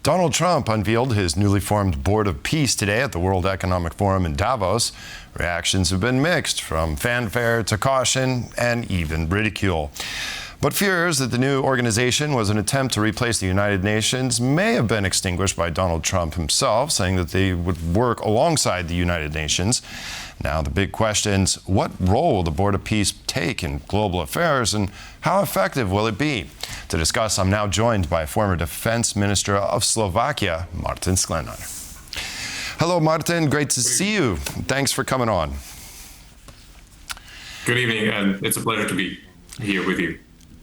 Donald Trump unveiled his newly formed Board of Peace today at the World Economic Forum in Davos. Reactions have been mixed, from fanfare to caution and even ridicule. But fears that the new organization was an attempt to replace the United Nations may have been extinguished by Donald Trump himself, saying that they would work alongside the United Nations. Now, the big question's, what role will the Board of Peace take in global affairs, and how effective will it be? To discuss, I'm now joined by former Defense Minister of Slovakia, Martin Sklenár. Hello, Martin. Great to see you. Thanks for coming on. Good evening, and it's a pleasure to be here with you.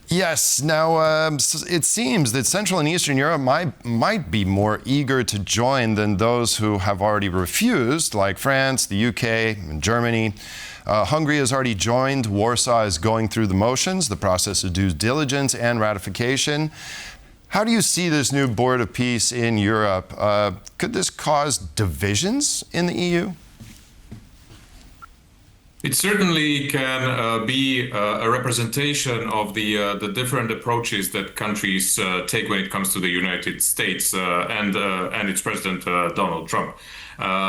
Yes. Now, it seems that Central and Eastern Europe might be more eager to join than those who have already refused, like France, the UK, and Germany. Hungary has already joined. Warsaw is going through the motions, the process of due diligence and ratification. How do you see this new Board of Peace in Europe? Could this cause divisions in the EU? It certainly can be a representation of the different approaches that countries take when it comes to the United States and its president Donald Trump,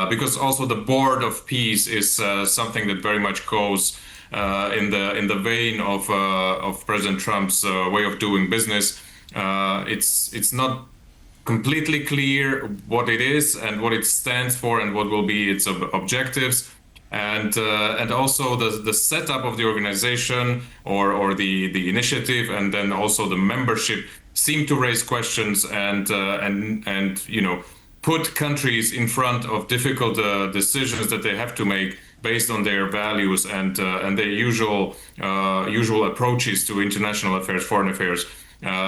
because also the Board of Peace is something that very much goes in the vein of President Trump's way of doing business. It's not completely clear what it is and what it stands for and what will be its objectives. And also the setup of the organization or the initiative, and then also the membership, seem to raise questions and put countries in front of difficult decisions that they have to make based on their values and their usual approaches to international affairs, foreign affairs.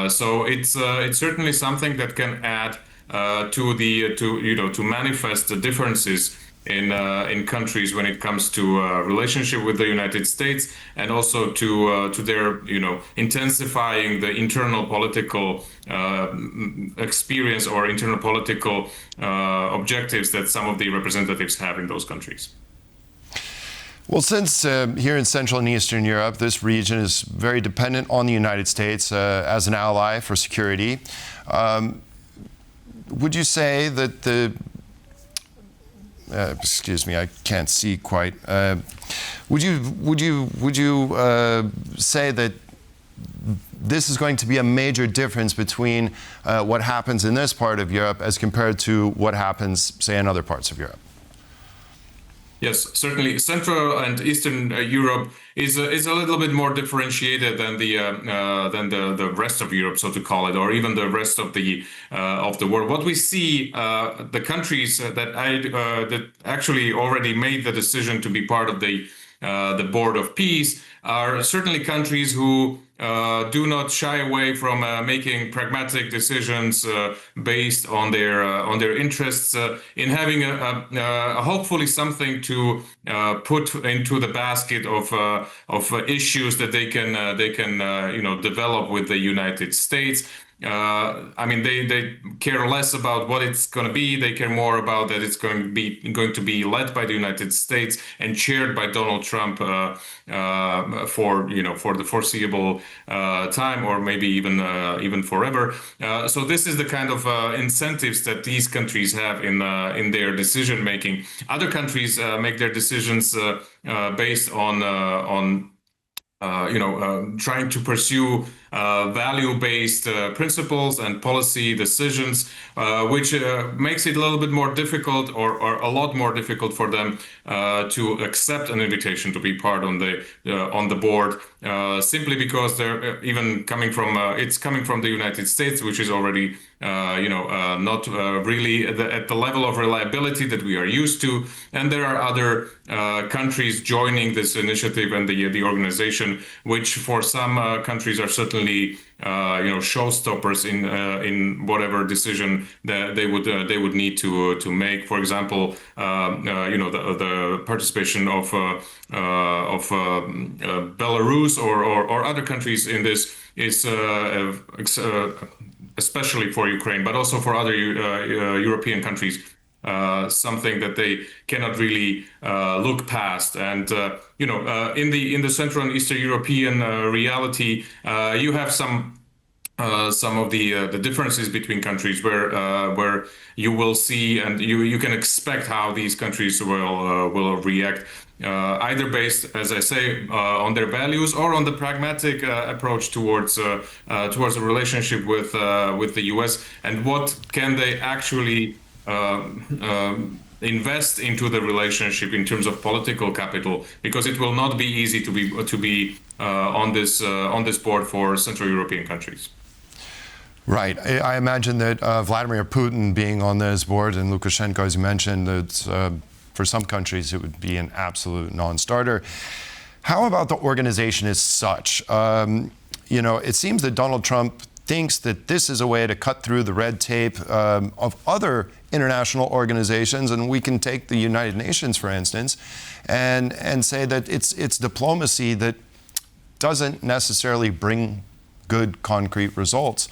So it's certainly something that can add to manifest the differences in countries when it comes to relationship with the United States, and also to their intensifying the internal political experience or internal political objectives that some of the representatives have in those countries. Well, since here in Central and Eastern Europe, this region is very dependent on the United States as an ally for security, would you say that excuse me, I can't see quite. Would you say that this is going to be a major difference between what happens in this part of Europe as compared to what happens, say, in other parts of Europe? Yes, certainly. Central and Eastern Europe is a little bit more differentiated than the rest of Europe, so to call it, or even the rest of the world. What we see, the countries that actually already made the decision to be part of the Board of Peace are certainly countries who do not shy away from making pragmatic decisions based on their interests, in having hopefully something to put into the basket of issues that they can develop with the United States. They care less about what it's going to be. They care more about that it's going to be led by the United States and chaired by Donald Trump for the foreseeable time, or maybe even forever. So this is the kind of incentives that these countries have in their decision making. Other countries make their decisions based on trying to pursue value-based principles and policy decisions, which makes it a little bit more difficult, or a lot more difficult for them to accept an invitation to be part on the board, simply because they're it's coming from the United States, which is already not really at the level of reliability that we are used to, and there are other countries joining this initiative and the organization, which for some countries are certainly showstoppers in whatever decision that they would need to make. For example, the participation of Belarus or other countries in this is especially for Ukraine, but also for other European countries, something that they cannot really look past. And in the Central and Eastern European reality, you have some some of the differences between countries, where you will see and you can expect how these countries will react, either based, as I say, on their values or on the pragmatic approach towards a relationship with the U.S. and what can they actually invest into the relationship in terms of political capital, because it will not be easy to be on this board for Central European countries. Right. I imagine that Vladimir Putin being on this board and Lukashenko, as you mentioned, that for some countries it would be an absolute non-starter. How about the organization as such? It seems that Donald Trump thinks that this is a way to cut through the red tape of other international organizations, and we can take the United Nations, for instance, and say that it's diplomacy that doesn't necessarily bring good concrete results.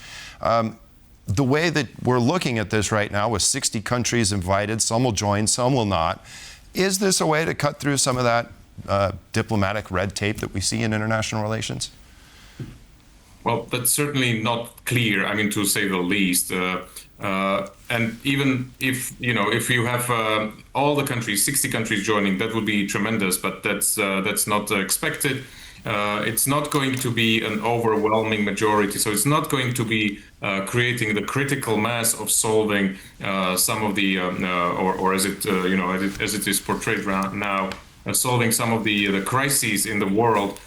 The way that we're looking at this right now, with 60 countries invited, some will join, some will not, is this a way to cut through some of that diplomatic red tape that we see in international relations? Well, that's certainly not clear, I mean, to say the least. And even if you have all the countries, 60 countries joining, that would be tremendous, but that's not expected. It's not going to be an overwhelming majority, so it's not going to be creating the critical mass of solving some of the, or as it is portrayed now, solving some of the crises in the world,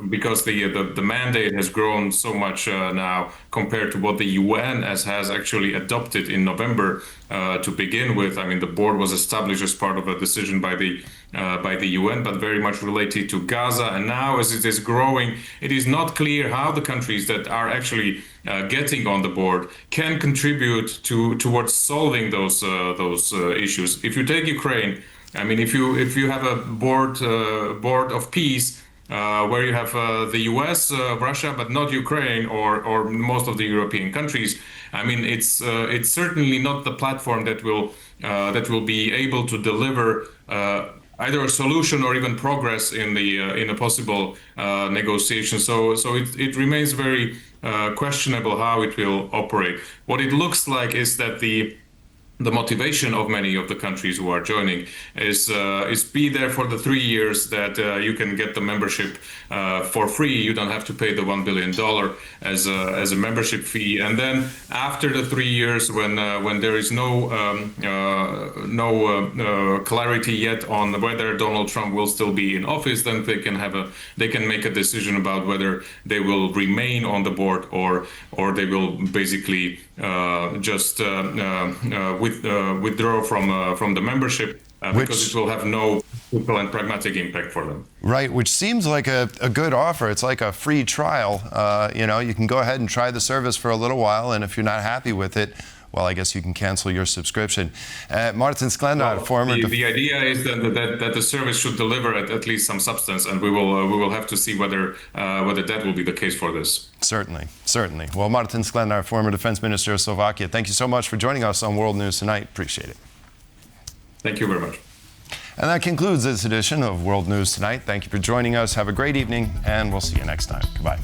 because the mandate has grown so much now compared to what the UN has actually adopted in November to begin with. I mean, the board was established as part of a decision by the UN, but very much related to Gaza. And now, as it is growing, it is not clear how the countries that are actually getting on the board can contribute towards solving those issues. If you take Ukraine, I mean, if you have a board of peace, where you have the US, Russia, but not Ukraine or most of the European countries, I mean, it's certainly not the platform that will be able to deliver either a solution or even progress in a possible negotiation. So it remains very questionable how it will operate. What it looks like is that the motivation of many of the countries who are joining is be there for the 3 years that you can get the membership for free. You don't have to pay the $1 billion as a membership fee. And then after the 3 years, when there is no clarity yet on whether Donald Trump will still be in office, then they can make a decision about whether they will remain on the board or they will basically just withdraw from the membership, because it will have no political and pragmatic impact for them. Right, which seems like a good offer. It's like a free trial. You can go ahead and try the service for a little while, and if you're not happy with it, well, I guess you can cancel your subscription. Martin Sklenár, the idea is that the service should deliver at least some substance, and we will have to see whether that will be the case for this. Certainly. Well, Martin Sklenár, former Defense Minister of Slovakia, thank you so much for joining us on World News Tonight. Appreciate it. Thank you very much. And that concludes this edition of World News Tonight. Thank you for joining us. Have a great evening, and we'll see you next time. Goodbye.